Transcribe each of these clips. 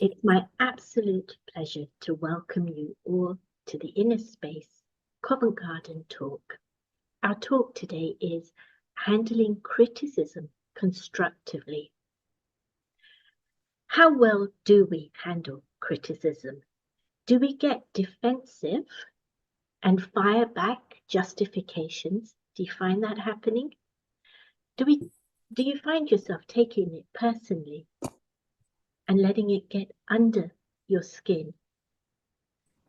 It's my absolute pleasure to welcome you all to the Inner Space Covent Garden talk. Our talk today is handling criticism constructively. How well do we handle criticism? Do we get defensive and fire back justifications? Do you find that happening? Do you find yourself taking it personally and letting it get under your skin?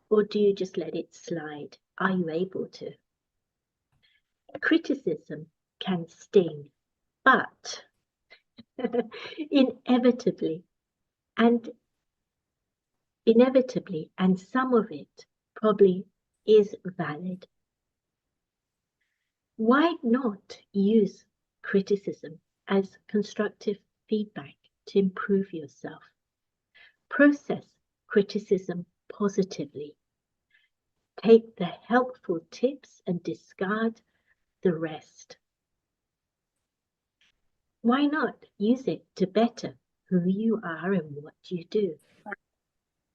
Or do you just let it slide? Are you able to? Criticism can sting, but inevitably, and some of it probably is valid. Why not use criticism as constructive feedback to improve yourself? Process criticism positively. Take the helpful tips and discard the rest. Why not use it to better who you are and what you do?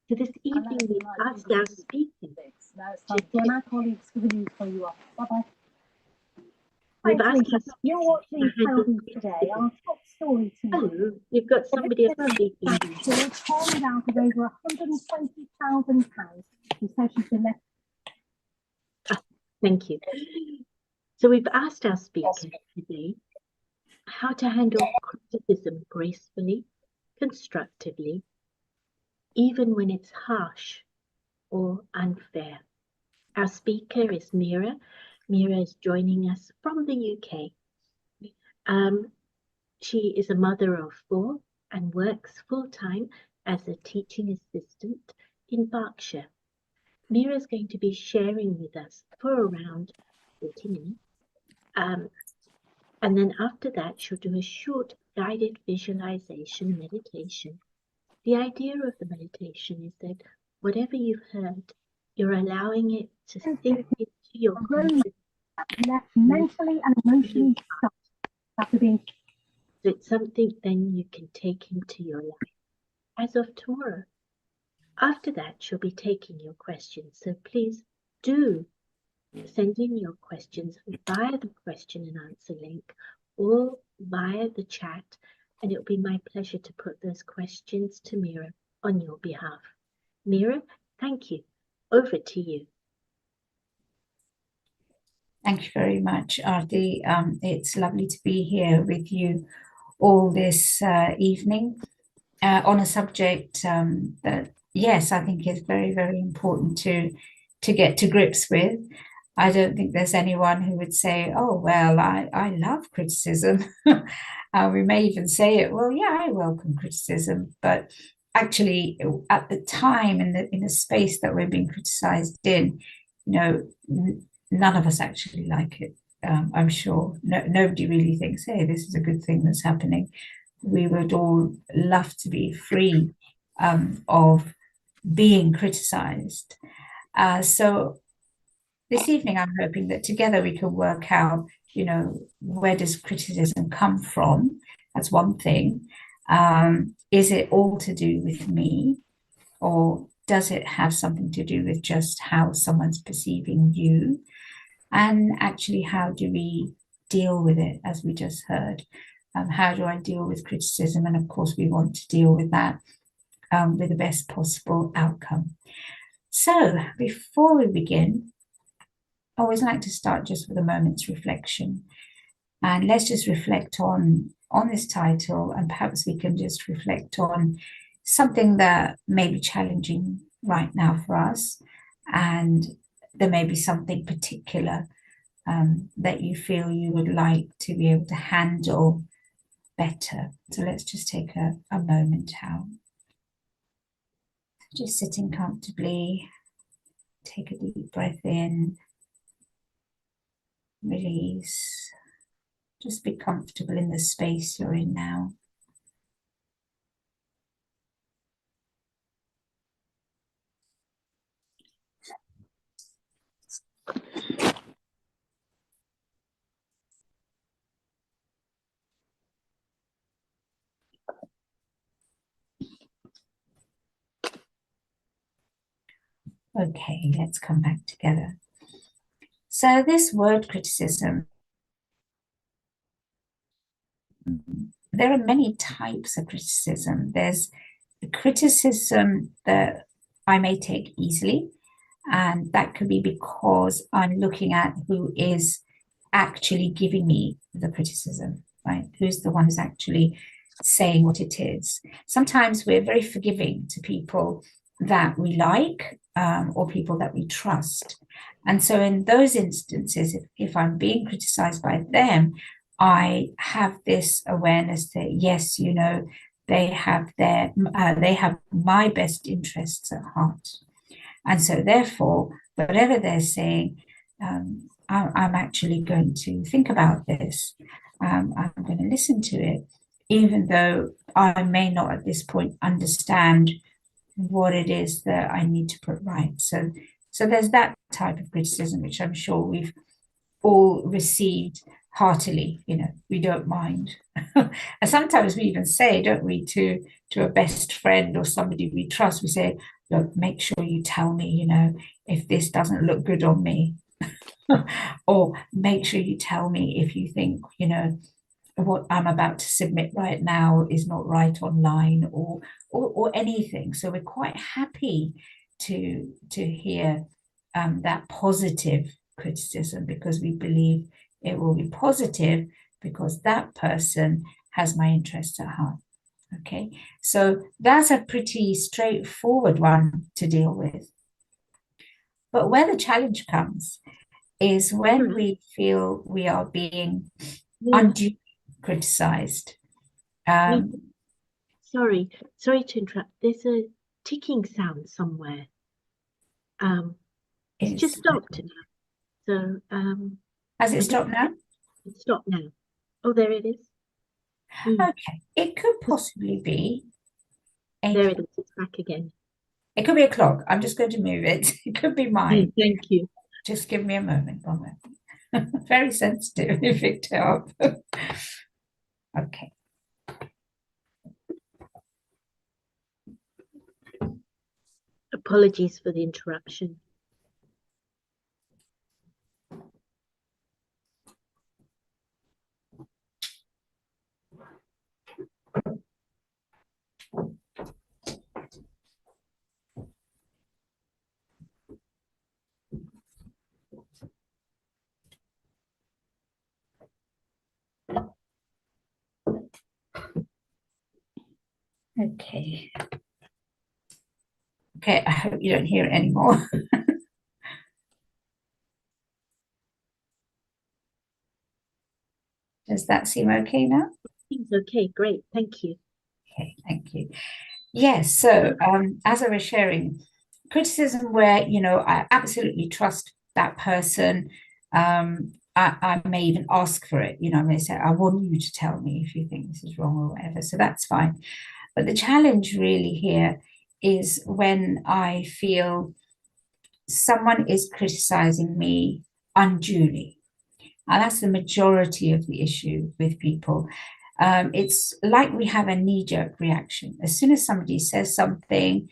So this evening we asked our speakers. My colleagues giving you for you off. Bye-bye. We've asked our You're watching Covent today. Our top story tonight. Hello, you've got somebody else speaking. She was turned out of over £120,000. She says she's been left. Thank you. So we've asked our speakers today how to handle criticism gracefully, constructively, even when it's harsh or unfair. Our speaker is Meera. Meera is joining us from the UK. She is a mother of 4 and works full-time as a teaching assistant in Berkshire. Meera is going to be sharing with us for around 40 minutes. And then after that, she'll do a short guided visualization meditation. The idea of the meditation is that whatever you've heard, you're allowing it to sink into your consciousness. Left mentally and emotionally stuck after being. So it's something then you can take into your life as of tomorrow. After that, she'll be taking your questions. So please do send in your questions via the question and answer link or via the chat, and it'll be my pleasure to put those questions to Meera on your behalf. Meera, thank you. Over to you. Thank you very much, Aarti. It's lovely to be here with you all this evening on a subject that, yes, I think is very, very important to get to grips with. I don't think there's anyone who would say, oh, well, I love criticism. We may even say it, well, yeah, I welcome criticism. But actually, at the time, in the space that we're being criticized in, none of us actually like it. I'm sure nobody really thinks, hey, this is a good thing that's happening. We would all love to be free of being criticized. So this evening, I'm hoping that together we can work out, where does criticism come from? That's one thing. Is it all to do with me, or does it have something to do with just how someone's perceiving you? And actually, how do we deal with it, as we just heard? How do I deal with criticism? And of course, we want to deal with that with the best possible outcome. So before we begin, I always like to start just with a moment's reflection. And let's just reflect on this title, and perhaps we can just reflect on something that may be challenging right now for us. And there may be something particular that you feel you would like to be able to handle better. So let's just take a moment out. Just sitting comfortably, take a deep breath in, release. Just be comfortable in the space you're in now. Okay, let's come back together. So this word criticism, there are many types of criticism. There's the criticism that I may take easily, and that could be because I'm looking at who is actually giving me the criticism, right? Who's the one who's actually saying what it is. Sometimes we're very forgiving to people that we like, or people that we trust. And so in those instances, if I'm being criticized by them, I have this awareness that, yes, you know, they have my best interests at heart. And so therefore, whatever they're saying, I'm actually going to think about this. I'm going to listen to it, even though I may not at this point understand what it is that I need to put right. So there's that type of criticism, which I'm sure we've all received heartily. You know, we don't mind. And sometimes we even say, don't we, to a best friend or somebody we trust, we say, look, make sure you tell me, you know, if this doesn't look good on me. Or make sure you tell me if you think, you know, what I'm about to submit right now is not right online, or anything. So we're quite happy to hear that positive criticism, because we believe it will be positive because that person has my interests at heart. Okay, so that's a pretty straightforward one to deal with. But where the challenge comes is when we feel we are being unduly criticized. Sorry to interrupt. There's a ticking sound somewhere. It's just stopped now. So has it stopped now? It's stopped now. Oh, there it is. Okay, it could possibly be. There it is. It's back again. It could be a clock. I'm just going to move it. It could be mine. Thank you. Just give me a moment. One moment. Very sensitive. You picked it up. Okay. Apologies for the interruption. Okay. Okay, I hope you don't hear it anymore. Does that seem okay now? Seems okay, great, thank you. Okay, thank you. Yes, so as I was sharing, criticism where, you know, I absolutely trust that person. I may even ask for it, you know, I may say, I want you to tell me if you think this is wrong or whatever, so that's fine. But the challenge really here is when I feel someone is criticizing me unduly. And that's the majority of the issue with people. It's like we have a knee-jerk reaction. As soon as somebody says something,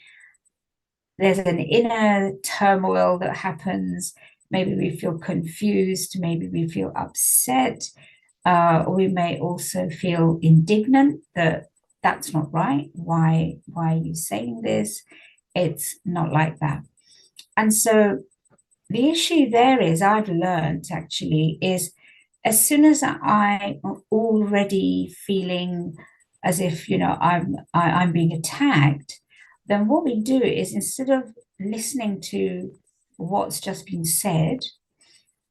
there's an inner turmoil that happens. Maybe we feel confused, maybe we feel upset. We may also feel indignant that that's not right. Why are you saying this? It's not like that. And so the issue there is, I've learned actually, is as soon as I'm already feeling as if, you know, I'm being attacked, then what we do is, instead of listening to what's just been said,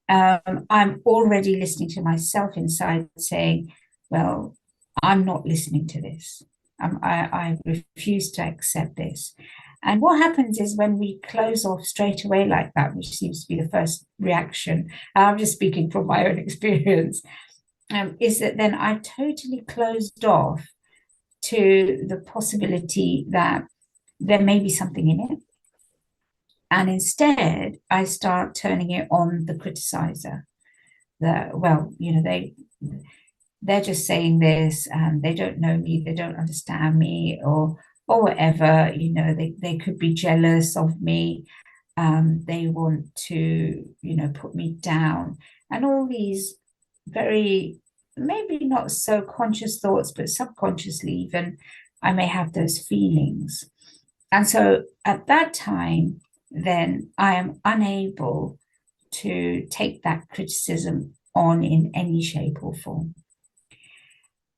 I'm already listening to myself inside saying, well, I'm not listening to this. I refuse to accept this. And what happens is, when we close off straight away like that, which seems to be the first reaction, I'm just speaking from my own experience, is that then I totally closed off to the possibility that there may be something in it. And instead, I start turning it on the criticizer. Well, you know, they're just saying this, and they don't know me, they don't understand me, or whatever, you know, they could be jealous of me. They want to, put me down, and all these very, maybe not so conscious thoughts, but subconsciously even, I may have those feelings. And so at that time, then I am unable to take that criticism on in any shape or form.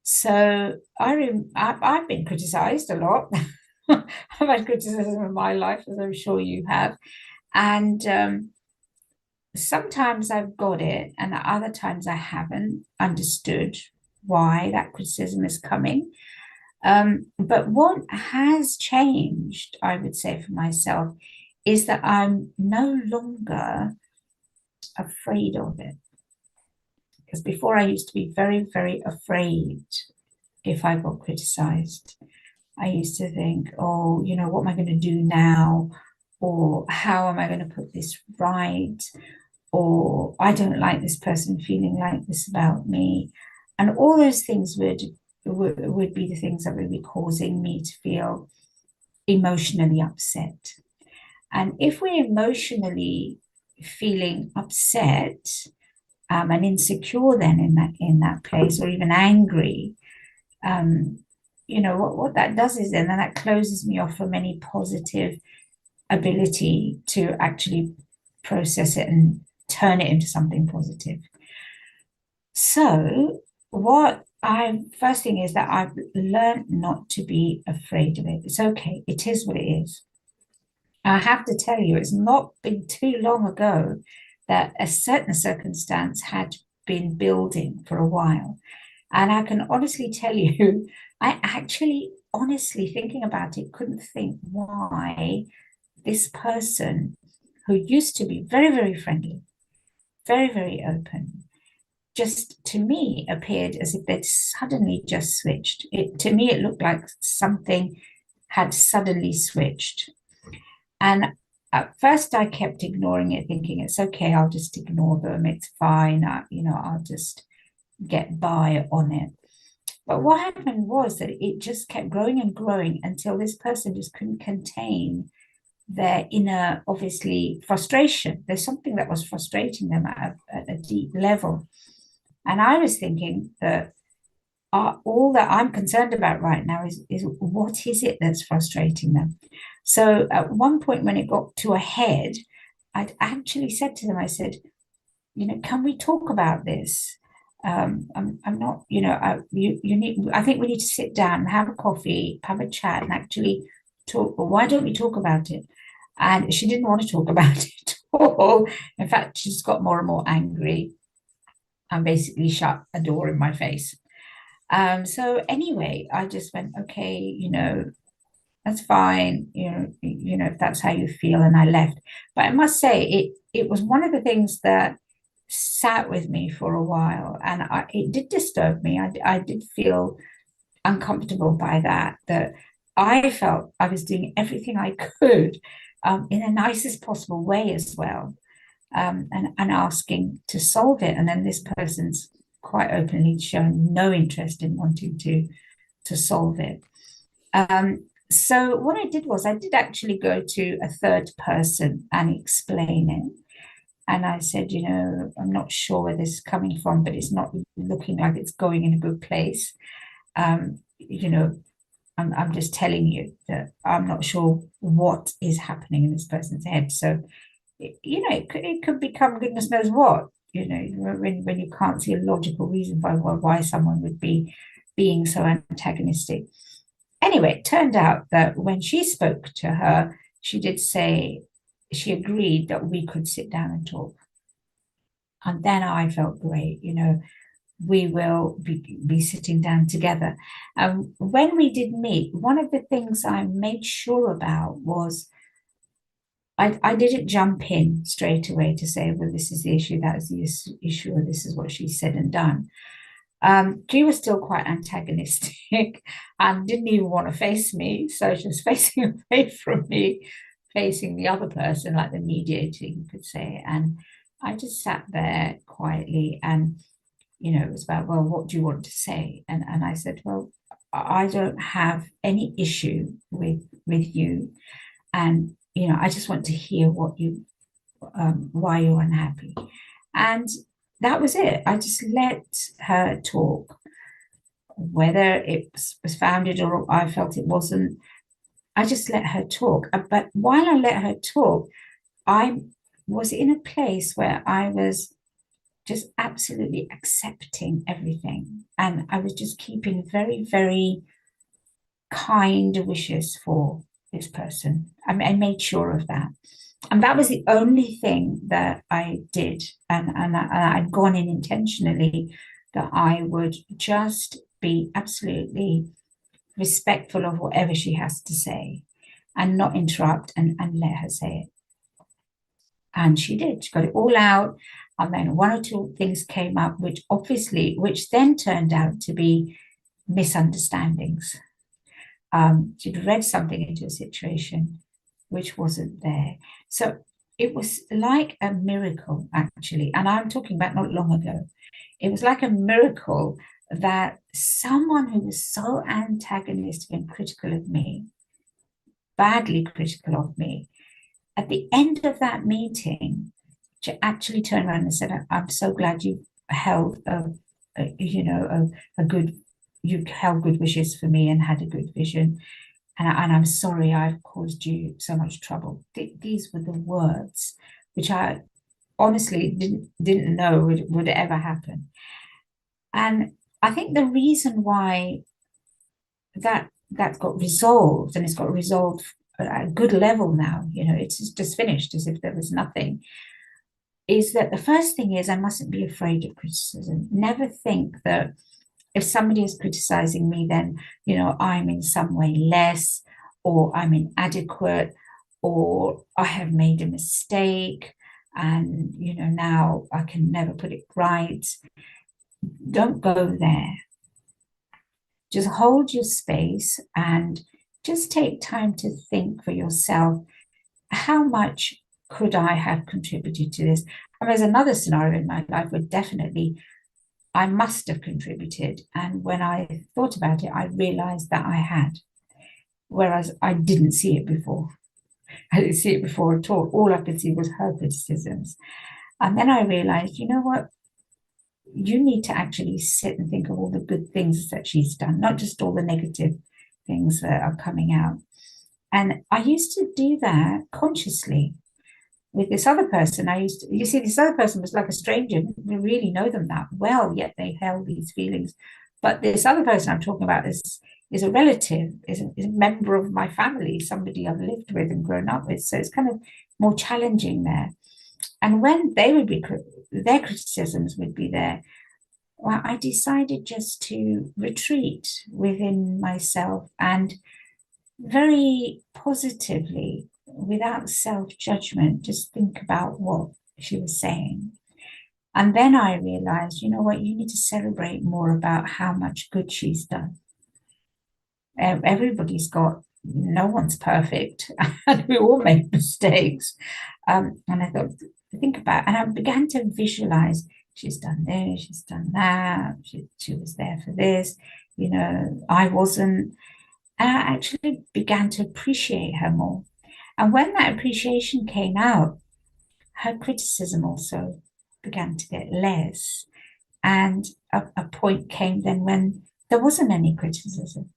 So I've been criticized a lot. I've had criticism in my life, as I'm sure you have. And sometimes I've got it, and other times I haven't understood why that criticism is coming. But what has changed, I would say for myself, is that I'm no longer afraid of it. Because before I used to be very, very afraid if I got criticized. I used to think, oh, what am I going to do now? Or how am I going to put this right? Or I don't like this person feeling like this about me. And all those things would be the things that would be causing me to feel emotionally upset. And if we're emotionally feeling upset and insecure then in that place, or even angry, what that does is then that closes me off from any positive ability to actually process it and turn it into something positive. So first thing is that I've learned not to be afraid of it. It's okay. It is what it is. I have to tell you, it's not been too long ago that a certain circumstance had been building for a while. And I can honestly tell you, I actually, honestly, thinking about it, couldn't think why this person who used to be very, very friendly, very, very open, just to me appeared as if they'd suddenly just switched. To me, it looked like something had suddenly switched. And at first I kept ignoring it, thinking it's okay, I'll just ignore them, it's fine, I'll just get by on it. But what happened was that it just kept growing and growing until this person just couldn't contain their inner, obviously, frustration. There's something that was frustrating them at a deep level. And I was thinking that all that I'm concerned about right now is what is it that's frustrating them? So at one point when it got to a head, I'd actually said to them, I said, can we talk about this? I'm not, you need, I think we need to sit down, have a coffee, have a chat, and actually talk. Why don't we talk about it? And she didn't want to talk about it at all. In fact, she just got more and more angry and basically shut a door in my face. So anyway, I just went, okay, that's fine, if that's how you feel, and I left. But I must say, it was one of the things that sat with me for a while, and it did disturb me. I did feel uncomfortable by that I felt I was doing everything I could in the nicest possible way as well, and asking to solve it. And then this person's quite openly shown no interest in wanting to solve it. So what I did was I did actually go to a third person and explain it. And I said, I'm not sure where this is coming from, but it's not looking like it's going in a good place. I'm just telling you that I'm not sure what is happening in this person's head. So, it could become goodness knows what, when you can't see a logical reason why someone would be being so antagonistic. Anyway, it turned out that when she spoke to her, she did say she agreed that we could sit down and talk. And then I felt great, we will be sitting down together. When we did meet, one of the things I made sure about was I didn't jump in straight away to say, well, this is the issue, that is the issue, or this is what she said and done. She was still quite antagonistic and didn't even want to face me. So she was facing away from me, facing the other person, like the mediator, you could say. And I just sat there quietly, and, it was about, well, what do you want to say? And I said, well, I don't have any issue with you. And I just want to hear why you're unhappy. And that was it. I just let her talk, whether it was founded or I felt it wasn't. I just let her talk. But while I let her talk, I was in a place where I was just absolutely accepting everything. And I was just keeping very, very kind wishes for this person. I made sure of that. And that was the only thing that I did. And I'd gone in intentionally that I would just be absolutely respectful of whatever she has to say and not interrupt and let her say it. And she did. She got it all out. And then one or two things came up, which then turned out to be misunderstandings. She'd read something into a situation which wasn't there. So it was like a miracle, actually. And I'm talking about not long ago. It was like a miracle that someone who was so antagonistic and critical of me, badly critical of me, at the end of that meeting, she actually turned around and said, "I'm so glad you held you held good wishes for me and had a good vision. And I'm sorry I've caused you so much trouble." These were the words which I honestly didn't know would ever happen. And I think the reason why that got resolved, and it's got resolved at a good level now, it's just finished as if there was nothing, is that the first thing is I mustn't be afraid of criticism. Never think that if somebody is criticizing me, then, I'm in some way less, or I'm inadequate, or I have made a mistake, and, now I can never put it right. Don't go there. Just hold your space and just take time to think for yourself, how much could I have contributed to this? And there's another scenario in my life where definitely I must have contributed. And when I thought about it, I realized that I had, whereas I didn't see it before. I didn't see it before at all. All I could see was her criticisms. And then I realized, you know what? You need to actually sit and think of all the good things that she's done, not just all the negative things that are coming out. And I used to do that consciously. With this other person, this other person was like a stranger. We really know them that well, yet they held these feelings. But this other person I'm talking about is a relative, is a member of my family, somebody I've lived with and grown up with. So it's kind of more challenging there. And when their criticisms would be there, well, I decided just to retreat within myself and very positively, without self-judgment, just think about what she was saying. And then I realized, you know what, you need to celebrate more about how much good she's done. No one's perfect, and we all make mistakes. And I thought, think about, and I began to visualize, she's done this, she's done that, she was there for this, I wasn't. And I actually began to appreciate her more. And when that appreciation came out, her criticism also began to get less. And a point came then when there wasn't any criticism.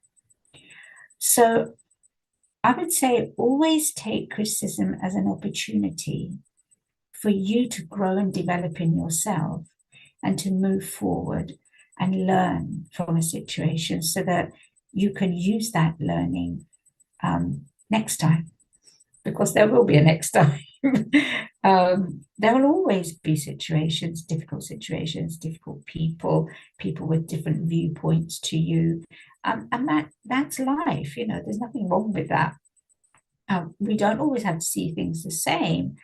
So I would say always take criticism as an opportunity for you to grow and develop in yourself and to move forward and learn from a situation so that you can use that learning next time, because there will be a next time. There will always be situations, difficult people with different viewpoints to you. And that's life, there's nothing wrong with that. We don't always have to see things the same,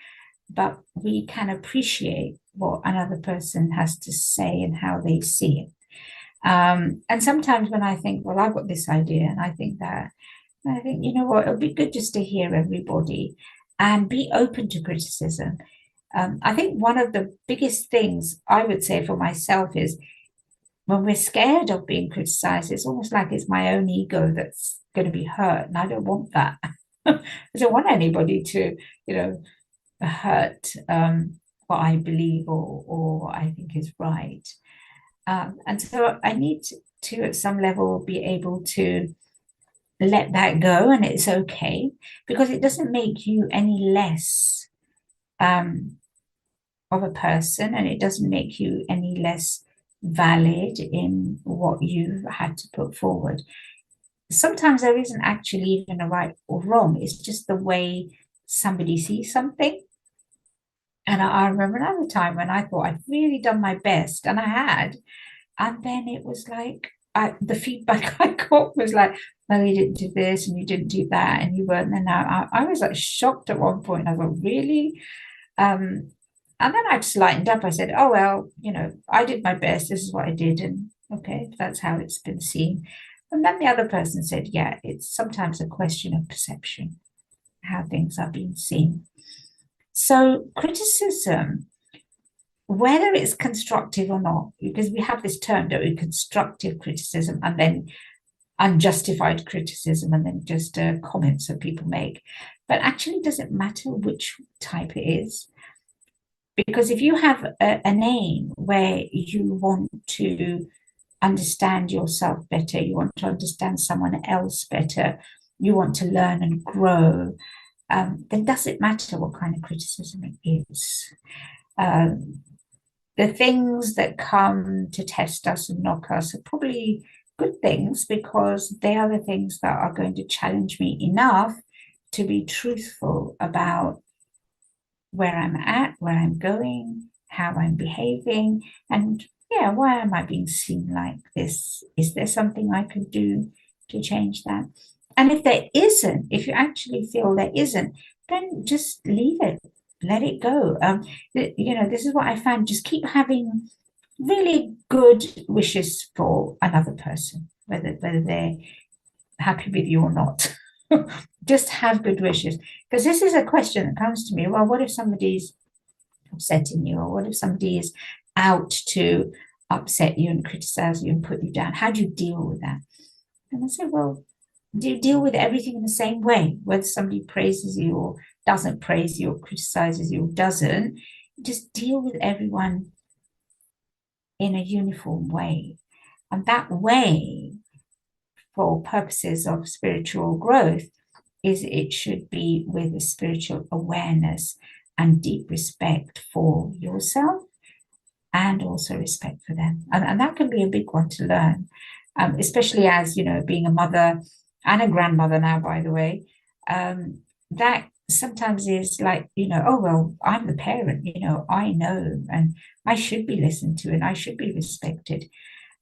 but we can appreciate what another person has to say and how they see it. And sometimes when I think, well, I've got this idea and I think that, and I think, you know what, it'll be good just to hear everybody and be open to criticism. I think one of the biggest things I would say for myself is when we're scared of being criticized, it's almost like it's my own ego that's going to be hurt, and I don't want that. I don't want anybody to, hurt what I believe or what I think is right. And so I need to, at some level, be able to let that go, and it's okay, because it doesn't make you any less of a person, and it doesn't make you any less valid in what you've had to put forward. Sometimes there isn't actually even a right or wrong, it's just the way somebody sees something. And I remember another time when I thought I'd really done my best, and I had, and then it was like the feedback I got was like, well, you didn't do this and you didn't do that and you weren't. And I was like shocked at one point. I thought, really? And then I just lightened up. I said, oh, well, I did my best. This is what I did. And okay, that's how it's been seen. And then the other person said, yeah, it's sometimes a question of perception, how things are being seen. So criticism, whether it's constructive or not, because we have this term, don't we, constructive criticism, and then unjustified criticism, and then just comments that people make. But actually, it doesn't matter which type it is. Because if you have an aim where you want to understand yourself better, you want to understand someone else better, you want to learn and grow, then does it matter what kind of criticism it is? The things that come to test us and knock us are probably good things, because they are the things that are going to challenge me enough to be truthful about where I'm at, where I'm going, how I'm behaving, and yeah, why am I being seen like this? Is there something I could do to change that? And if there isn't, if you actually feel there isn't, then just leave it, let it go. This is what I found. Just keep having really good wishes for another person, whether they're happy with you or not. Just have good wishes, because this is a question that comes to me. Well, what if somebody's upsetting you, or what if somebody is out to upset you and criticize you and put you down? How do you deal with that? And I said, well, do you deal with everything in the same way, whether somebody praises you or doesn't praise you or criticizes you or doesn't? Just deal with everyone in a uniform way. And that way, for purposes of spiritual growth, is it should be with a spiritual awareness and deep respect for yourself, and also respect for them. And that can be a big one to learn, especially as, being a mother and a grandmother now, by the way, that sometimes is like, oh, well, I'm the parent, I know, and I should be listened to, and I should be respected.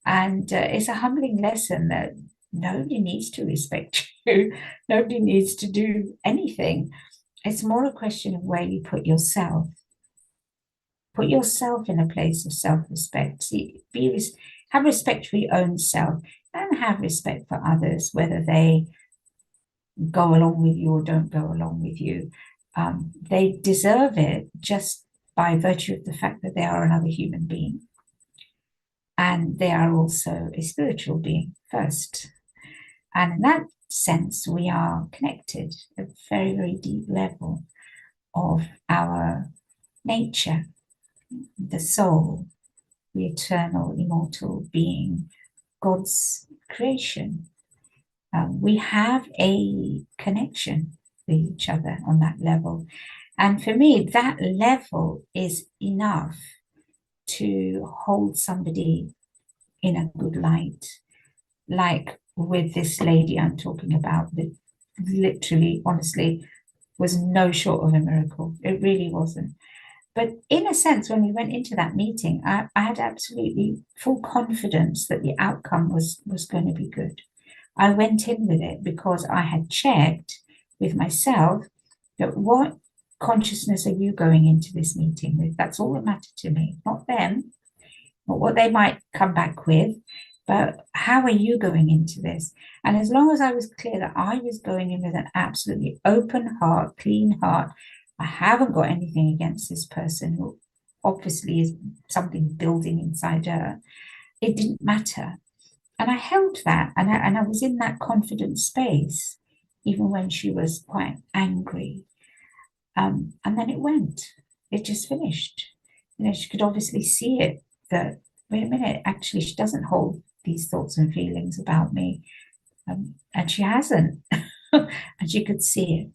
And it's a humbling lesson that nobody needs to respect you. Nobody needs to do anything. It's more a question of where you put yourself. Put yourself in a place of self-respect. Have respect for your own self, and have respect for others, whether they go along with you or don't go along with you. They deserve it just by virtue of the fact that they are another human being. And they are also a spiritual being first. And in that sense, we are connected at a very, very deep level of our nature, the soul, the eternal, immortal being, God's creation. We have a connection with each other on that level. And for me, that level is enough to hold somebody in a good light. Like with this lady I'm talking about, that literally, honestly, was no short of a miracle. It really wasn't. But in a sense, when we went into that meeting, I had absolutely full confidence that the outcome was going to be good. I went in with it because I had checked with myself that what consciousness are you going into this meeting with? That's all that mattered to me, not them, not what they might come back with, but how are you going into this? And as long as I was clear that I was going in with an absolutely open heart, clean heart, I haven't got anything against this person who obviously is something building inside her, it didn't matter. And I held that, and I was in that confident space, even when she was quite angry. And then it just finished. She could obviously see it, that, wait a minute, actually, she doesn't hold these thoughts and feelings about me. And she hasn't. And she could see it.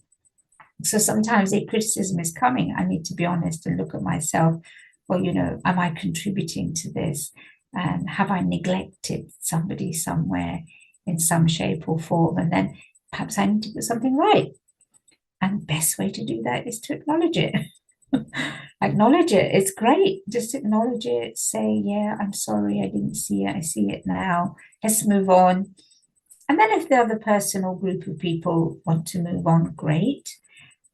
So sometimes if criticism is coming, I need to be honest and look at myself. Well, am I contributing to this? And have I neglected somebody somewhere in some shape or form? And then perhaps I need to put something right. And the best way to do that is to acknowledge it. Acknowledge it. It's great. Just acknowledge it. Say, yeah, I'm sorry, I didn't see it. I see it now. Let's move on. And then if the other person or group of people want to move on, great.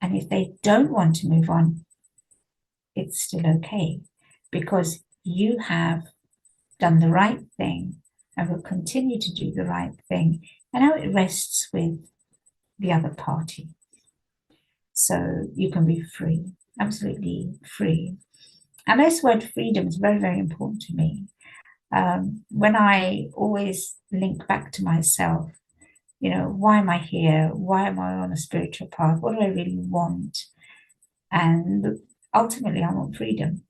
And if they don't want to move on, it's still okay, because you have done the right thing and will continue to do the right thing. And now it rests with the other party. So you can be free, absolutely free. And this word freedom is very, very important to me. When I always link back to myself, why am I here? Why am I on a spiritual path? What do I really want? And ultimately, I want freedom.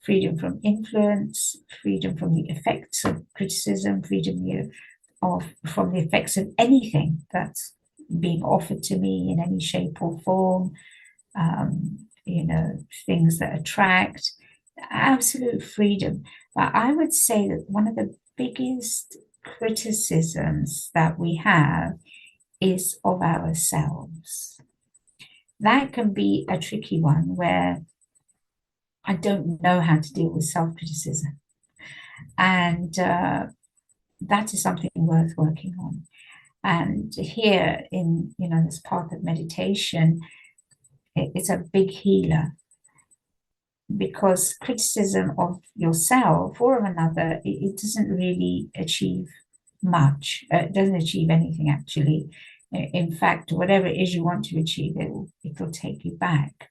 Freedom from influence, freedom from the effects of criticism, freedom from the effects of anything that's being offered to me in any shape or form, things that attract, absolute freedom. But I would say that one of the biggest criticisms that we have is of ourselves. That can be a tricky one, where I don't know how to deal with self-criticism. And that is something worth working on. And here in, this path of meditation, it's a big healer, because criticism of yourself or of another, it doesn't really achieve much. It doesn't achieve anything, actually. In fact, whatever it is you want to achieve, it'll take you back.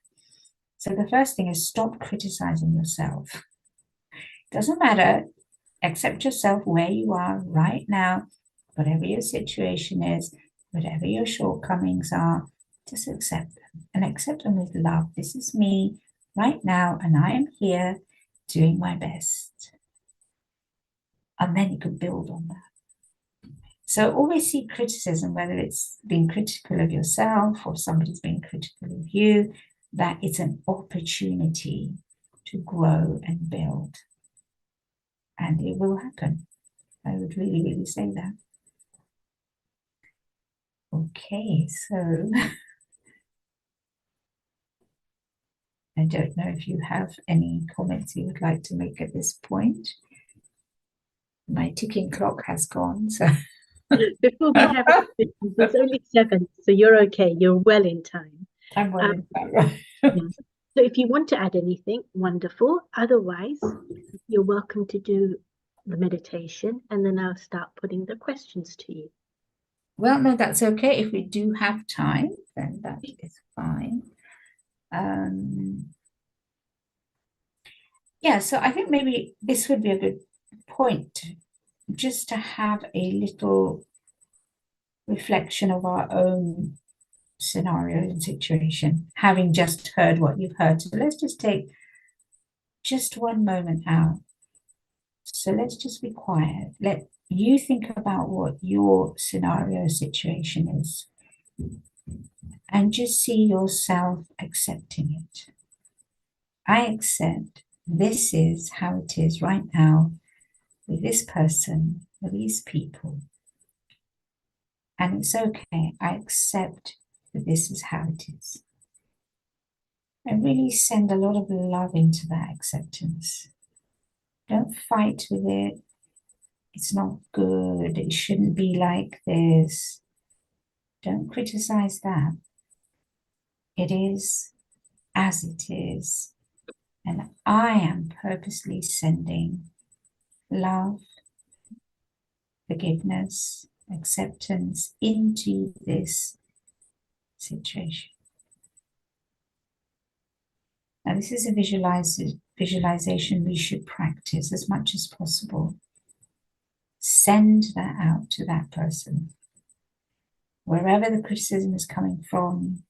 So the first thing is stop criticizing yourself. Doesn't matter. Accept yourself where you are right now, whatever your situation is, whatever your shortcomings are, just accept them, and accept them with love. This is me right now, and I am here doing my best. And then you can build on that. So always see criticism, whether it's being critical of yourself or somebody's being critical of you, that it's an opportunity to grow and build. And it will happen. I would really, really say that. Okay, so I don't know if you have any comments you would like to make at this point. My ticking clock has gone, so. Before we have it's only 7, so you're okay. You're well in time. I'm well in time, right? Yeah. So if you want to add anything, wonderful. Otherwise, you're welcome to do the meditation, and then I'll start putting the questions to you. Well, no, that's okay. If we do have time, then that is fine. Yeah, so I think maybe this would be a good point, just to have a little reflection of our own scenario and situation, having just heard what you've heard. So let's just take just one moment out. So let's just be quiet. Let you think about what your scenario situation is, and just see yourself accepting it. I accept this is how it is right now with this person, with these people. And it's okay. I accept that this is how it is. And really send a lot of love into that acceptance. Don't fight with it. It's not good. It shouldn't be like this. Don't criticize that. It is as it is. And I am purposely sending love, forgiveness, acceptance into this situation. Now, this is a visualization we should practice as much as possible. Send that out to that person. Wherever the criticism is coming from,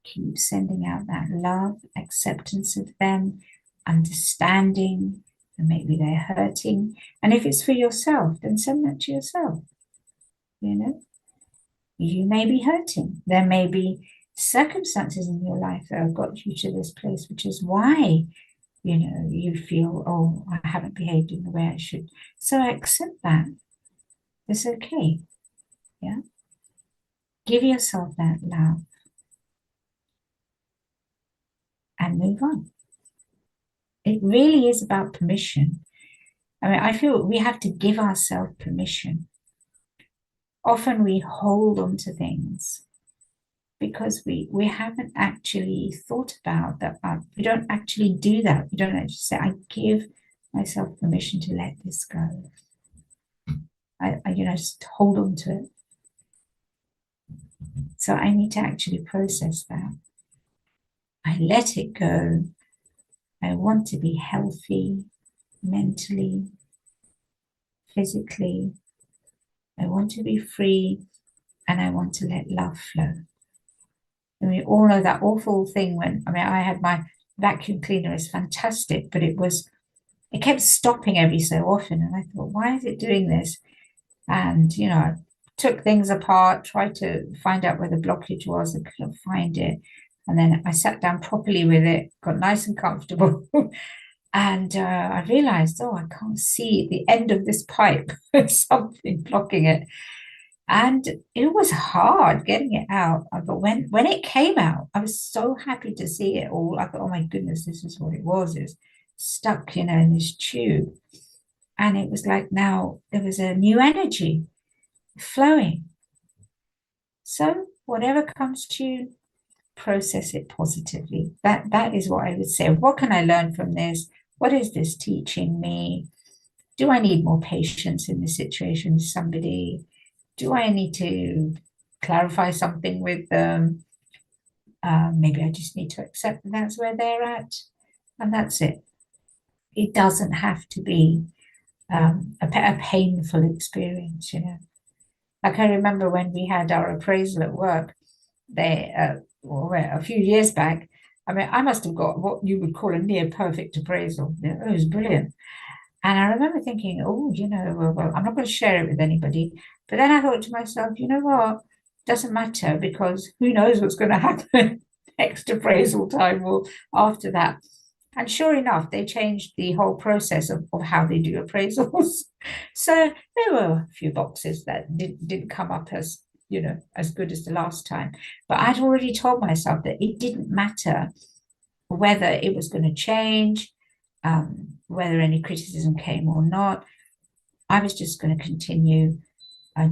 keep sending out that love, acceptance of them, understanding, and maybe they're hurting. And if it's for yourself, then send that to yourself. You know, you may be hurting. There may be circumstances in your life that have got you to this place, which is why, you know, you feel, oh, I haven't behaved in the way I should. So accept that. It's okay. Yeah. Give yourself that love and move on. It really is about permission. I mean, I feel we have to give ourselves permission. Often we hold on to things because we haven't actually thought about that. We don't actually do that. We don't actually say, I give myself permission to let this go. I just hold on to it. So I need to actually process that. I let it go. I want to be healthy mentally, physically. I want to be free, and I want to let love flow. And we all know that awful thing when, I had my vacuum cleaner is fantastic, but it kept stopping every so often. And I thought, why is it doing this? And, I took things apart, tried to find out where the blockage was, I couldn't find it. And then I sat down properly with it, got nice and comfortable. And I realized, I can't see the end of this pipe. There's something blocking it. And it was hard getting it out. But when it came out, I was so happy to see it all. I thought, oh my goodness, this is what it was. It's stuck, in this tube. And it was like now there was a new energy flowing. So whatever comes to you, process it positively. That is what I would say. What can I learn from this? What is this teaching me? Do I need more patience in this situation with somebody? Do I need to clarify something with them? Maybe I just need to accept that that's where they're at, and that's it. It doesn't have to be a painful experience, Like I remember when we had our appraisal at work, a few years back. I must have got what you would call a near perfect appraisal. It was brilliant. And I remember thinking, oh, well, I'm not going to share it with anybody. But then I thought to myself, you know what? Doesn't matter, because who knows what's going to happen next appraisal time or after that. And sure enough, they changed the whole process of how they do appraisals. So there were a few boxes that didn't come up as good as the last time. But I'd already told myself that it didn't matter whether it was going to change, whether any criticism came or not. I was just going to continue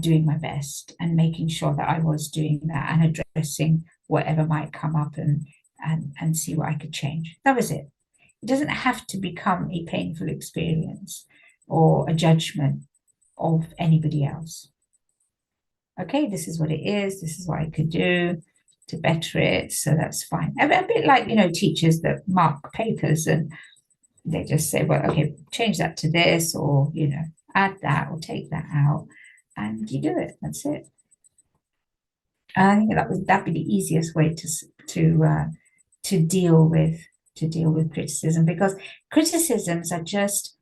doing my best and making sure that I was doing that and addressing whatever might come up and see what I could change. That was it. It doesn't have to become a painful experience or a judgment of anybody else. Okay, this is what it is. This is what I could do to better it. So that's fine. A bit like, teachers that mark papers and they just say, well, okay, change that to this, or, add that or take that out, and you do it. That's it. I think that'd be the easiest way to deal with criticism, because criticisms are just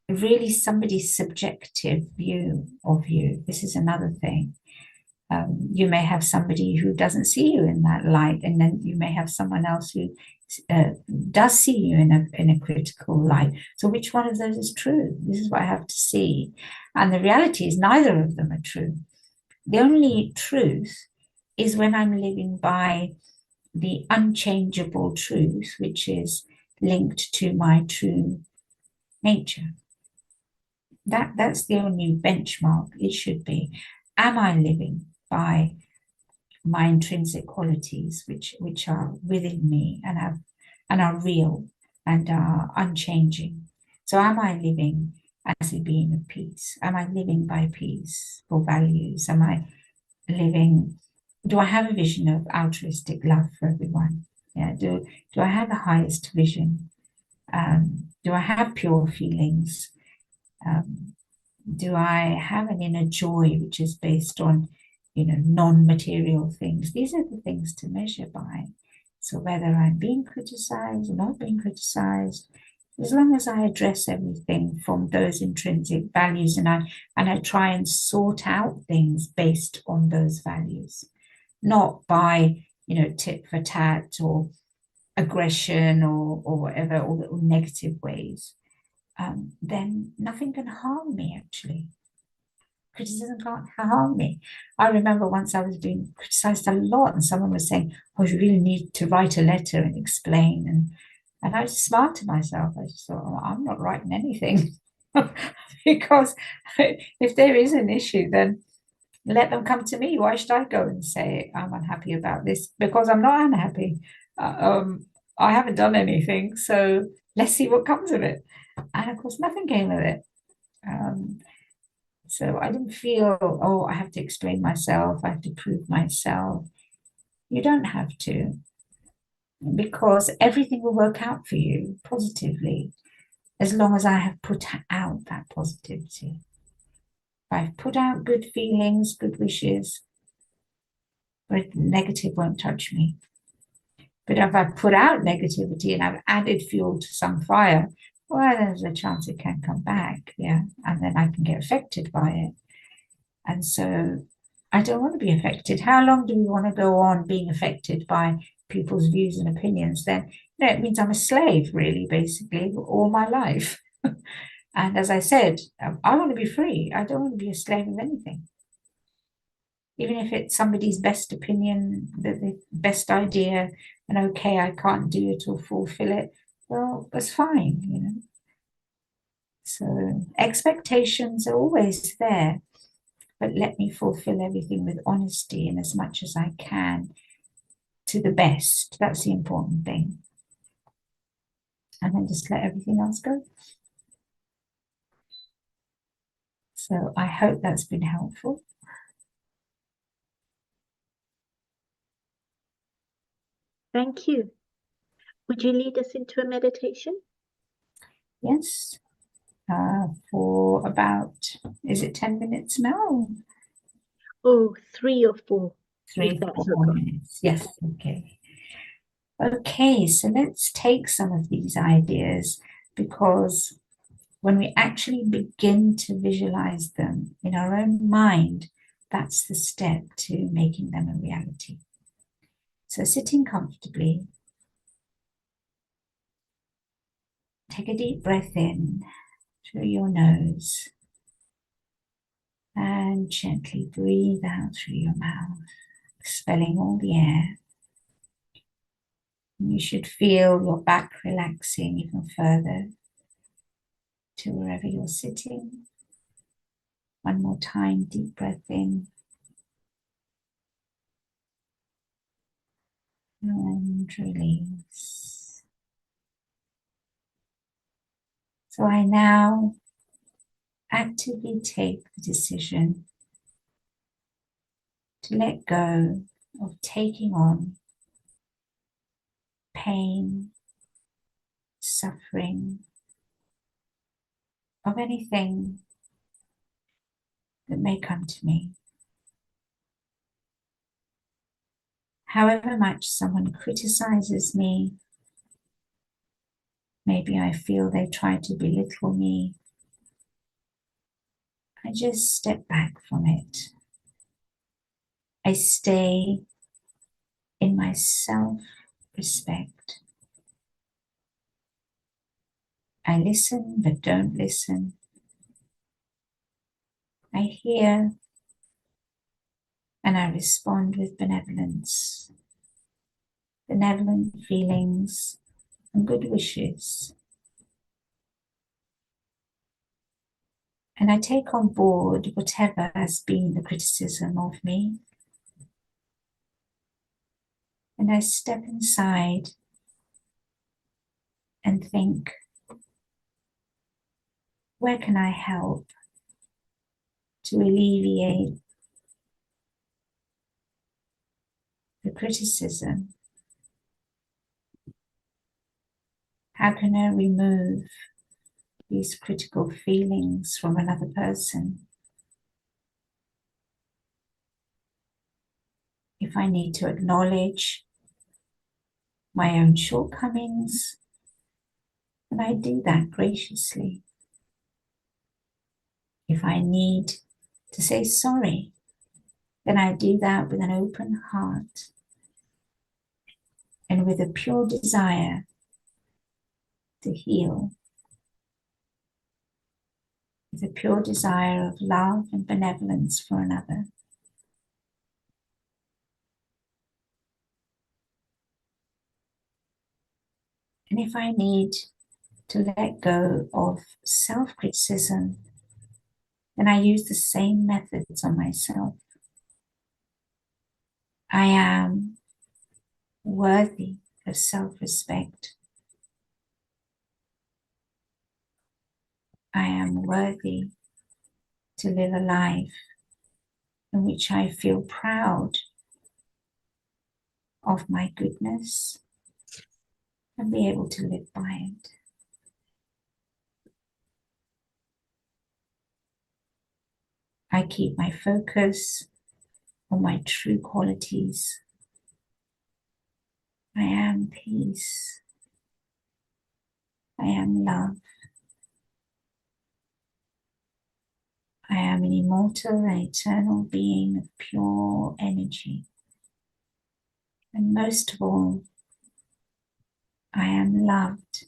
really somebody's subjective view of you. This is another thing. You may have somebody who doesn't see you in that light, and then you may have someone else who does see you in a critical light. So which one of those is true? This is what I have to see. And the reality is neither of them are true. The only truth is when I'm living by the unchangeable truth, which is linked to my true nature. That's the only benchmark it should be. Am I living by my intrinsic qualities, which are within me and are real and are unchanging? So am I living as a being of peace? Am I living by peaceful values? Am I living? Do I have a vision of altruistic love for everyone? Yeah. Do I have the highest vision? Do I have pure feelings? Do I have an inner joy which is based on non-material things. These are the things to measure by. So whether I'm being criticized or not being criticized, as long as I address everything from those intrinsic values, and I try and sort out things based on those values, not by tit for tat or aggression or whatever, or negative ways, then nothing can harm me actually. Criticism can't harm me. I remember once I was being criticized a lot, and someone was saying, "Oh, you really need to write a letter and explain." And I just smiled to myself. I just thought, oh, I'm not writing anything because if there is an issue, then let them come to me. Why should I go and say I'm unhappy about this? Because I'm not unhappy. I haven't done anything, so let's see what comes of it. And of course, nothing came of it. So I didn't feel, oh, I have to explain myself, I have to prove myself. You don't have to, because everything will work out for you positively as long as I have put out that positivity. If I've put out good feelings, good wishes, but negative won't touch me. But if I put out negativity and I've added fuel to some fire, well, there's a chance it can come back, yeah, and then I can get affected by it. And so I don't want to be affected. How long do we want to go on being affected by people's views and opinions? Then it means I'm a slave, really, basically, all my life. And as I said, I want to be free. I don't want to be a slave of anything. Even if it's somebody's best opinion, the best idea, and okay, I can't do it or fulfill it, well, that's fine, So expectations are always there, but let me fulfill everything with honesty and as much as I can to the best. That's the important thing. And then just let everything else go. So I hope that's been helpful. Thank you. Would you lead us into a meditation? Yes. For about, is it 10 minutes now? Oh, 3 or 4. 3 or 4 minutes. Yes, okay. Okay, so let's take some of these ideas, because when we actually begin to visualize them in our own mind, that's the step to making them a reality. So sitting comfortably, take a deep breath in through your nose and gently breathe out through your mouth, expelling all the air. And you should feel your back relaxing even further to wherever you're sitting. One more time, deep breath in and release. So I now actively take the decision to let go of taking on pain, suffering, of anything that may come to me. However much someone criticizes me, maybe I feel they try to belittle me, I just step back from it. I stay in my self-respect. I listen but don't listen. I hear and I respond with benevolence, benevolent feelings and good wishes. And I take on board whatever has been the criticism of me. And I step inside and think, where can I help to alleviate the criticism? How can I remove these critical feelings from another person? if I need to acknowledge my own shortcomings, then I do that graciously. If I need to say sorry, then I do that with an open heart and with a pure desire to heal, with a pure desire of love and benevolence for another. And if I need to let go of self-criticism, then I use the same methods on myself. I am worthy of self-respect. I am worthy to live a life in which I feel proud of my goodness and be able to live by it. I keep my focus on my true qualities. I am peace. I am love. I am an immortal and eternal being of pure energy. And most of all, I am loved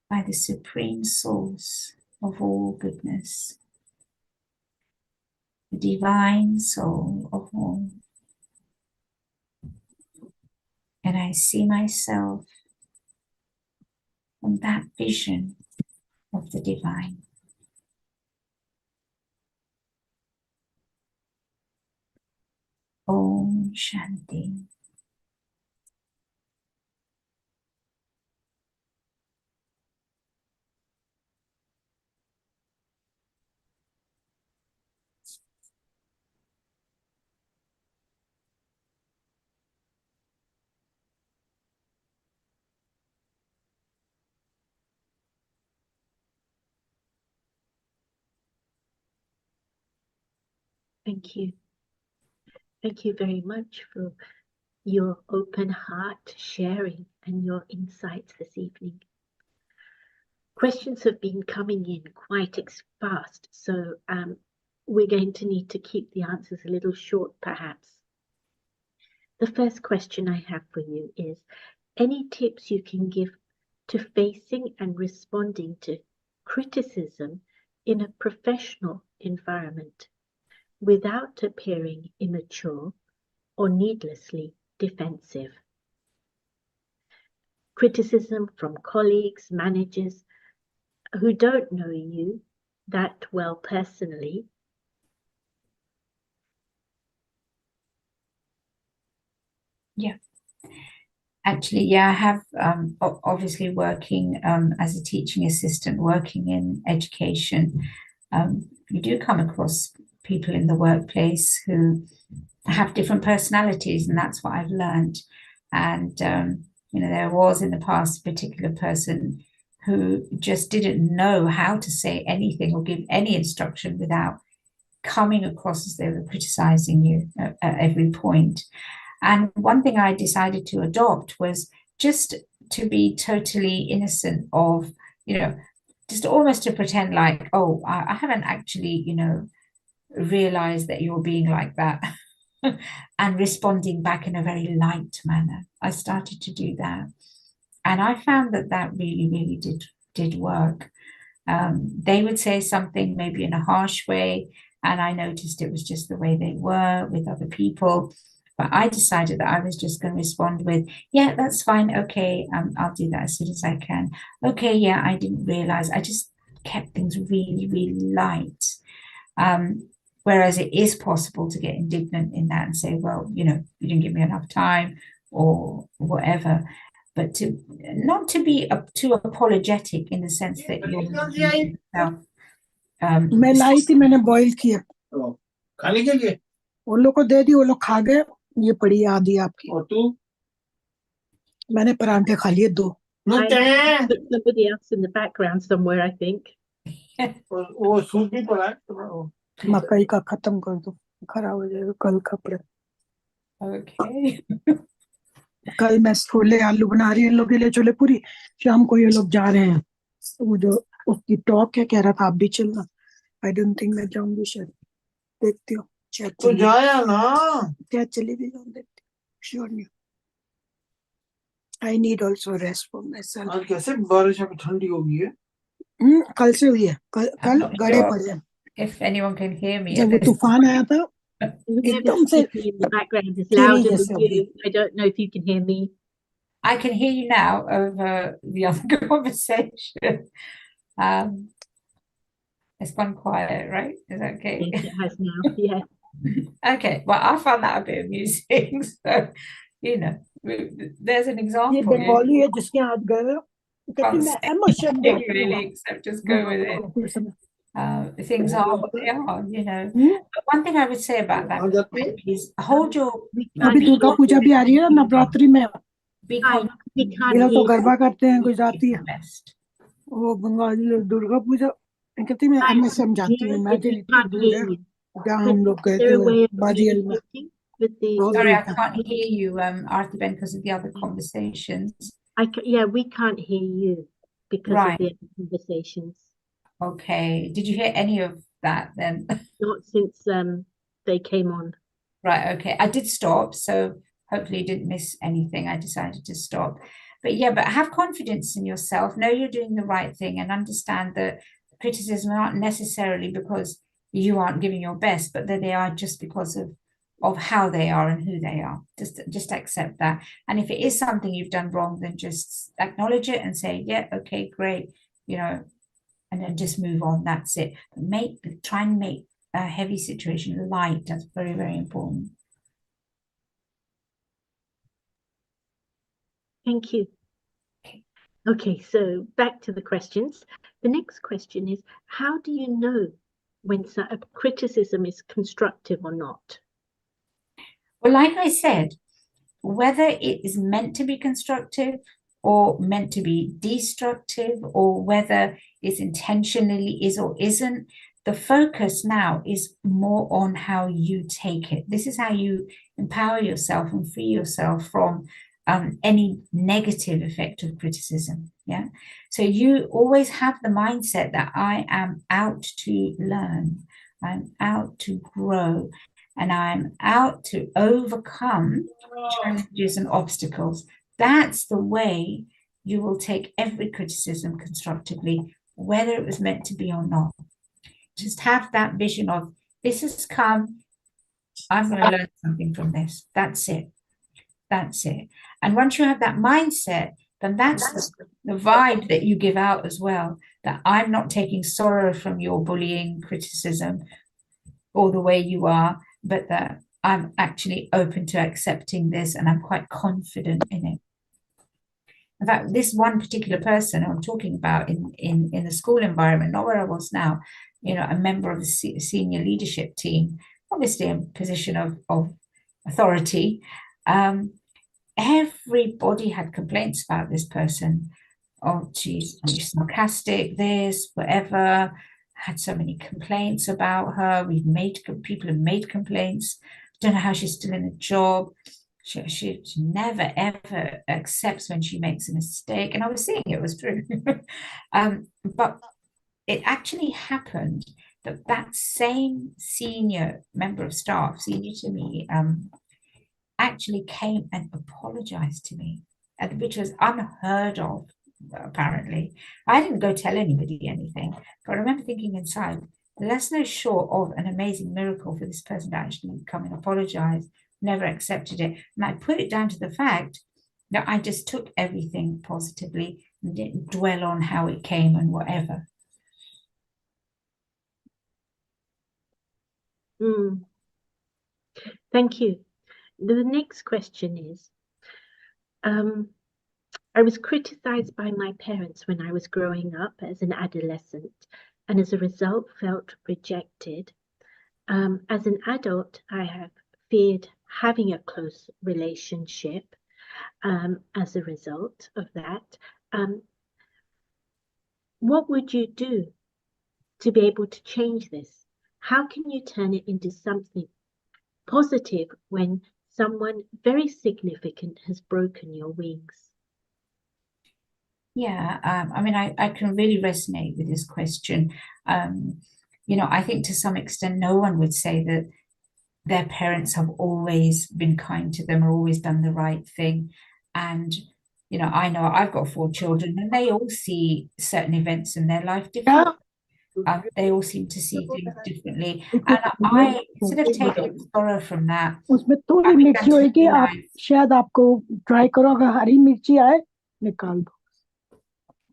by the supreme source of all goodness, the divine soul of all. And I see myself from that vision of the divine. Om Shanti. Thank you. Thank you very much for your open heart sharing and your insights this evening. Questions have been coming in quite fast, so we're going to need to keep the answers a little short, perhaps. The first question I have for you is, any tips you can give to facing and responding to criticism in a professional environment without appearing immature or needlessly defensive? Criticism from colleagues, managers who don't know you that well personally. Yeah. Actually, yeah, I have obviously working as a teaching assistant, working in education. You do come across people in the workplace who have different personalities, and that's what I've learned. And, there was in the past a particular person who just didn't know how to say anything or give any instruction without coming across as they were criticizing you at every point. And one thing I decided to adopt was just to be totally innocent of, just almost to pretend like, oh, I haven't actually, realized that you're being like that and responding back in a very light manner. I started to do that. And I found that really, really did work. They would say something maybe in a harsh way, and I noticed it was just the way they were with other people. But I decided that I was just going to respond with, yeah, that's fine. Okay, I'll do that as soon as I can. Okay, yeah, I didn't realize. I just kept things really, really light. Whereas it is possible to get indignant in that and say, well, you didn't give me enough time or whatever. But not to be too apologetic in the sense that you're yourself. मैं लाई थी, मैंने boil किया, खाने के लिए उन लोग को दे दी, वो लोग खा गए, ये पड़ी आधी आपकी। और तू? मैंने परांठे खा लिए 2। I put somebody else in the background somewhere, I think. वो सूप भी पड़ा है। मकई का खत्म कर दो। खराब हो जाएगा कल कपड़े Okay. कल मैं छोले आलू बना रही हूँ इन लोग के लिए छोले पूरी शाम को ये लोग जा रहे हैं वो जो उसकी टॉक है कह रहा था आप भी चलना आई डोंट थिंक मैं जाऊंगी शायद देखती हूँ शायद तो चली जाया ना क्या चली भी जाऊँ देखती श्योर नहीं I need also rest for my self आज कैसे बारिश अभी ठंडी हो गई है कल से हुई है कल I'm कल not गड़े sure पड़े हैं if anyone can hear me जब at वो this तूफान आया था Whoever's एकदम से speaking in the background is तेरी louder जैसे than हो गई you. I don't know if you can hear me. I can hear you now over the other conversation. Um, it's gone quiet, right? Is that okay? Yes, it has now. Yeah. Okay, well, I found that a bit amusing. So, you know, there's an ये example. You Bengali है जिसके हाथ गए हुए कहती can't मैं say emotion anything देखती really हूँ except just go with it. Things are what they are, you know. Hmm? But one thing I would say about that आ जाते हैं is hold your We can't अभी Durga hear Puja you. भी आ रही है ना नवरात्रि में be Hi, confident. we ये can't लोग तो hear गरबा you. करते हैं गुजराती Your है best. वो बंगाली लोग दुर्गा पूजा कहती मैं Hi, एमएसएम जाती हूँ Meera, इमेजिन we इतनी can't दूर hear है you. जहाँ Could, हम लोग is गए there थे a way of बाजियल में communicating with the? बहुत Sorry, दूर I था can't hear you, Arti Ben, because of the other conversations. Yeah, we can't hear you because of Right. the other conversations. Okay. Did you hear any of that then? Not since they came on. Right, okay. I did stop, so hopefully you didn't miss anything. I decided to stop. But yeah, but have confidence in yourself. Know you're doing the right thing and understand that criticism aren't necessarily because you aren't giving your best, but that they are just because of how they are and who they are. Just accept that. And if it is something you've done wrong, then just acknowledge it and say, yeah, okay, great, you know, and then just move on. That's it. Try and make a heavy situation light. That's very, very important. Thank you. Okay, so back to the questions. The next question is, how do you know when a criticism is constructive or not? Well, like I said, whether it is meant to be constructive or meant to be destructive, or whether it's intentionally is or isn't, the focus now is more on how you take it. This is how you empower yourself and free yourself from any negative effect of criticism. Yeah. So you always have the mindset that I am out to learn, I'm out to grow, and I'm out to overcome challenges and obstacles. That's the way you will take every criticism constructively, whether it was meant to be or not. Just have that vision of this has come, I'm going to learn something from this. That's it. That's it. And once you have that mindset, then that's the vibe that you give out as well, that I'm not taking sorrow from your bullying, criticism, or the way you are, but that I'm actually open to accepting this and I'm quite confident in it. In fact, this one particular person I'm talking about in the school environment, not where I was now, you know, a member of the senior leadership team, obviously a position of authority. Everybody had complaints about this person. Oh, she's sarcastic, this, whatever. Had so many complaints about her. People have made complaints. Don't know how she's still in a job. She never ever accepts when she makes a mistake. And I was seeing it was true. But it actually happened that same senior member of staff, senior to me, actually came and apologized to me, which was unheard of, apparently. I didn't go tell anybody anything, but I remember thinking inside, that's no short of an amazing miracle for this person to actually come and apologize, never accepted it. And I put it down to the fact that I just took everything positively and didn't dwell on how it came and whatever. Thank you. The next question is, I was criticized by my parents when I was growing up as an adolescent, and as a result felt rejected. As an adult, I have feared having a close relationship as a result of that. What would you do to be able to change this? How can you turn it into something positive when someone very significant has broken your wings? Yeah, I mean, I can really resonate with this question. You know, I think to some extent, no one would say that their parents have always been kind to them or always done the right thing. And, you know I've got 4 children and they all see certain events in their life differently. They all seem to see things differently. And I sort of take sorrow from that. उसमें थोड़ी I मिर्ची began to होगी, आप realize, शायद आपको try करो, अगर हरी मिर्ची आए निकाल दो,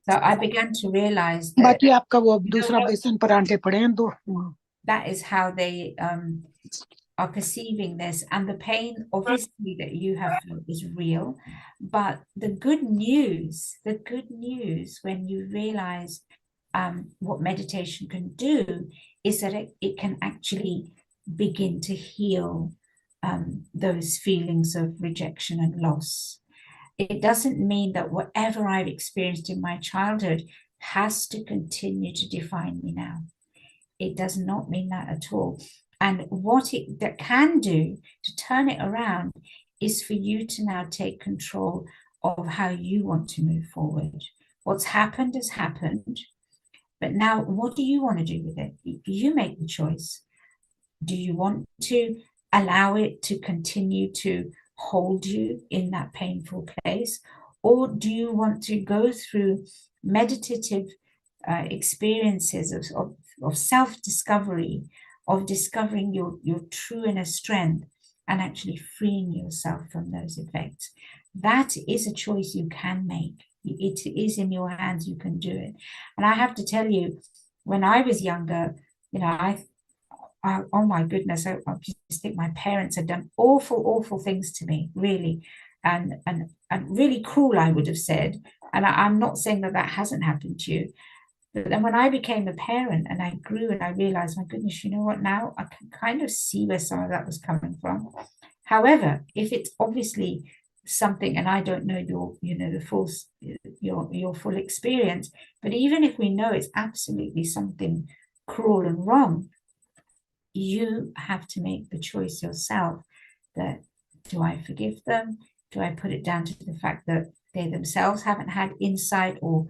so I began to realize that बाकी आपका वो दूसरा बेसन परांठे पड़े हैं दो. that is how they are perceiving this, and the pain obviously that you have felt is real. But the good news when you realize what meditation can do is that it can actually begin to heal those feelings of rejection and loss. It doesn't mean that whatever I've experienced in my childhood has to continue to define me now. It does not mean that at all. And what it that can do to turn it around is for you to now take control of how you want to move forward. What's happened has happened, but now what do you want to do with it? You make the choice. Do you want to allow it to continue to hold you in that painful place? Or do you want to go through meditative experiences of self-discovery, of discovering your true inner strength and actually freeing yourself from those effects? That is a choice you can make. It is in your hands, you can do it. And I have to tell you, when I was younger, I oh my goodness, I just think my parents had done awful things to me, really, and really cruel, I would have said. And I'm not saying that hasn't happened to you. But then when I became a parent and I grew and I realized, my goodness, you know what, now I can kind of see where some of that was coming from. However, if it's obviously something, and I don't know your full experience, but even if we know it's absolutely something cruel and wrong, you have to make the choice yourself that, do I forgive them? Do I put it down to the fact that they themselves haven't had insight or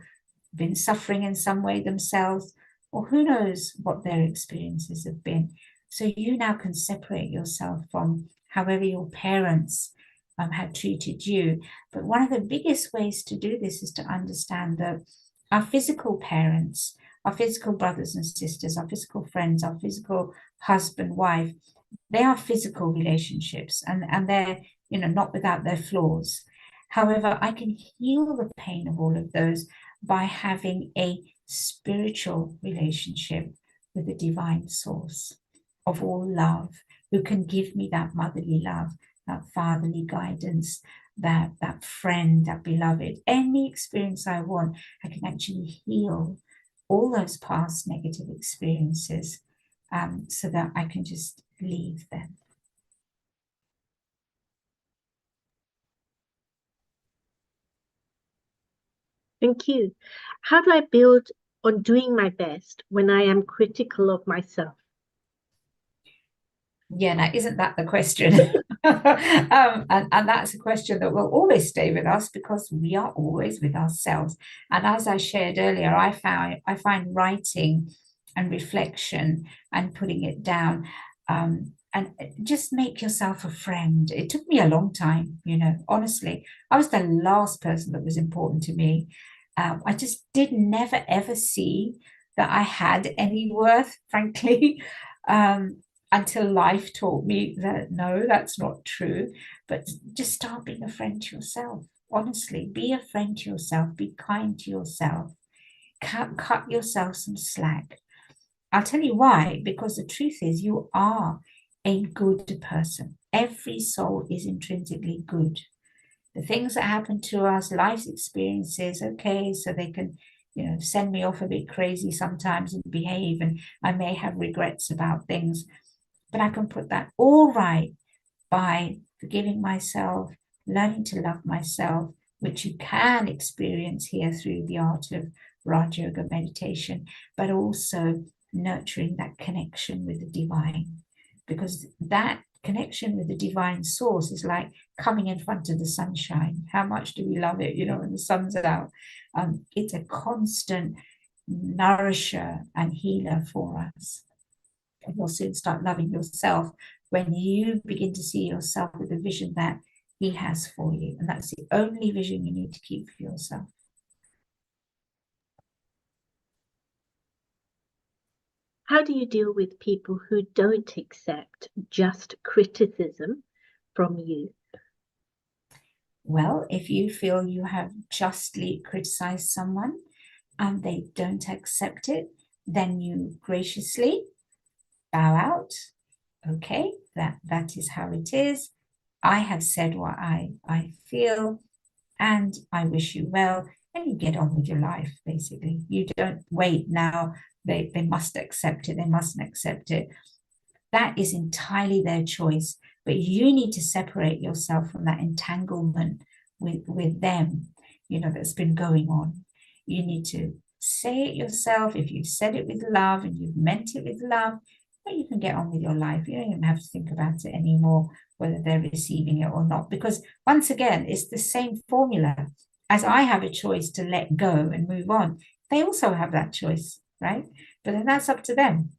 been suffering in some way themselves, or who knows what their experiences have been? So you now can separate yourself from however your parents had treated you. But one of the biggest ways to do this is to understand that our physical parents, our physical brothers and sisters, our physical friends, our physical husband, wife, they are physical relationships, and they're not without their flaws. However, I can heal the pain of all of those by having a spiritual relationship with the divine source of all love, who can give me that motherly love, that fatherly guidance, that friend, that beloved. Any experience I want, I can actually heal all those past negative experiences, so that I can just leave them. Thank you. How do I build on doing my best when I am critical of myself? Yeah, now isn't that the question? And that's a question that will always stay with us, because we are always with ourselves. And as I shared earlier, I find writing and reflection and putting it down, and just make yourself a friend. It took me a long time, honestly. I was the last person that was important to me. I just did never ever see that I had any worth, frankly. Until life taught me that no, that's not true. But just start being a friend to yourself. Honestly, be a friend to yourself. Be kind to yourself. Cut yourself some slack. I'll tell you why. Because the truth is, you are a good person. Every soul is intrinsically good. The things that happen to us, life's experiences, okay, so they can send me off a bit crazy sometimes and behave, and I may have regrets about things. But I can put that all right by forgiving myself, learning to love myself, which you can experience here through the art of Raja Yoga meditation, but also nurturing that connection with the divine, because that connection with the divine source is like coming in front of the sunshine. How much do we love it, when the sun's out? It's a constant nourisher and healer for us. And you'll soon start loving yourself when you begin to see yourself with the vision that he has for you. And that's the only vision you need to keep for yourself. How do you deal with people who don't accept just criticism from you? Well, if you feel you have justly criticized someone and they don't accept it, then you graciously bow out. Okay, that is how it is. I have said what I feel, and I wish you well, and you get on with your life, basically. You don't wait now, they must accept it, they mustn't accept it. That is entirely their choice, but you need to separate yourself from that entanglement with them, that's been going on. You need to say it yourself. If you've said it with love and you've meant it with love, then you can get on with your life. You don't even have to think about it anymore, whether they're receiving it or not, because once again, it's the same formula. As I have a choice to let go and move on, they also have that choice, right? But then that's up to them.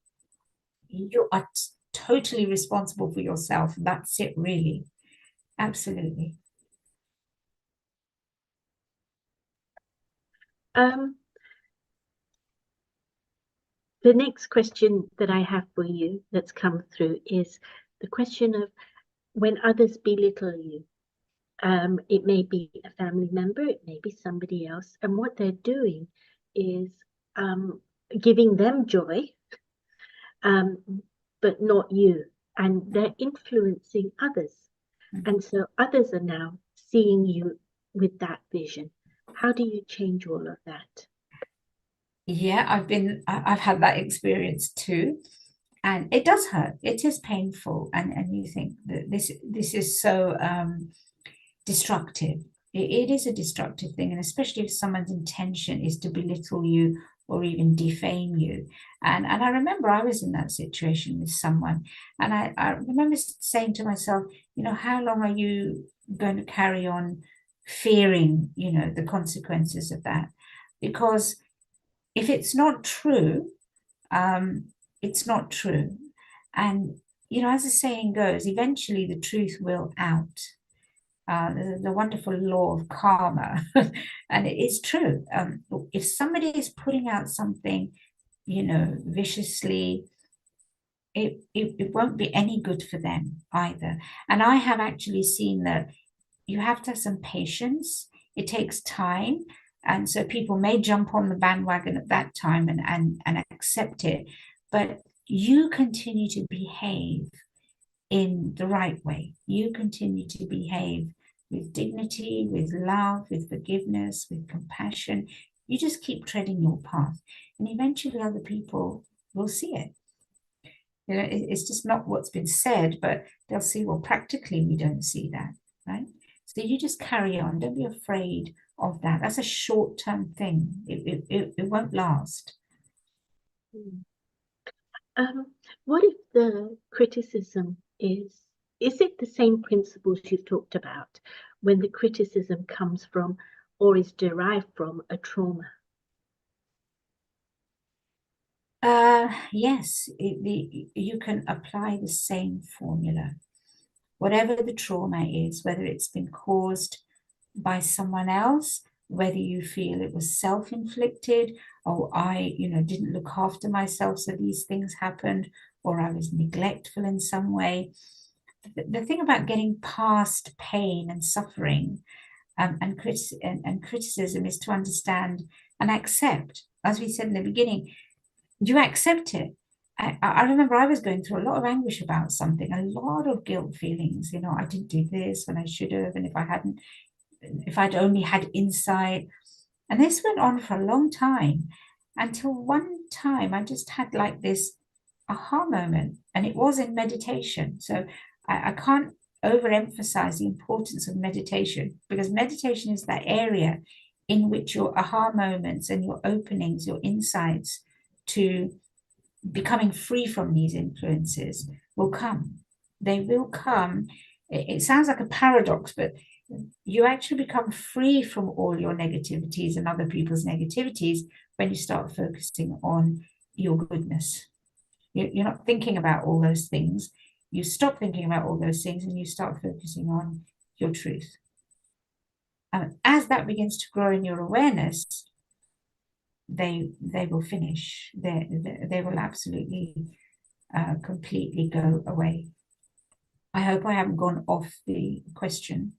You are totally responsible for yourself. That's it, really. Absolutely. The next question that I have for you that's come through is the question of when others belittle you. It may be a family member, it may be somebody else, and what they're doing is giving them joy, but not you, and they're influencing others. And so others are now seeing you with that vision. How do you change all of that? Yeah, I've had that experience too, and it does hurt. It is painful, and you think that this is so destructive. It is a destructive thing, and especially if someone's intention is to belittle you or even defame you. And I remember I was in that situation with someone, and I remember saying to myself, how long are you going to carry on fearing, the consequences of that? Because if it's not true, it's not true. And, as the saying goes, eventually the truth will out. The wonderful law of karma. And it is true. If somebody is putting out something, viciously, it won't be any good for them either. And I have actually seen that you have to have some patience. It takes time. And so people may jump on the bandwagon at that time and accept it. But you continue to behave in the right way. You continue to behave with dignity, with love, with forgiveness, with compassion. You just keep treading your path. And eventually other people will see it. It's just not what's been said, but they'll see, well, practically we don't see that, right? So you just carry on. Don't be afraid of that. That's a short-term thing. It won't last. What if the criticism is it the same principles you've talked about when the criticism comes from or is derived from a trauma? Yes, you can apply the same formula. Whatever the trauma is, whether it's been caused by someone else, whether you feel it was self-inflicted, or I, didn't look after myself, so these things happened, or I was neglectful in some way. The thing about getting past pain and suffering and criticism is to understand and accept. As we said in the beginning, you accept it. I remember I was going through a lot of anguish about something, a lot of guilt feelings. I didn't do this when I should have, and if I'd only had insight. And this went on for a long time, until one time I just had like this aha moment, and it was in meditation. So I can't overemphasize the importance of meditation, because meditation is that area in which your aha moments and your openings, your insights to becoming free from these influences will come. they will come. It sounds like a paradox, but you actually become free from all your negativities and other people's negativities when you start focusing on your goodness. You're not thinking about all those things. You stop thinking about all those things and you start focusing on your truth. And as that begins to grow in your awareness, they will finish. They will absolutely, completely go away. I hope I haven't gone off the question.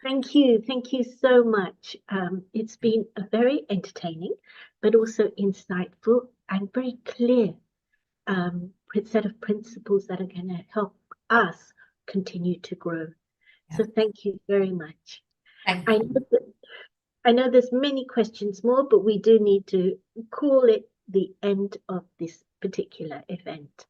Thank you so much. It's been a very entertaining, but also insightful and very clear set of principles that are going to help us continue to grow. So thank you very much. Thank you. I know there's many questions more, but we do need to call it the end of this particular event.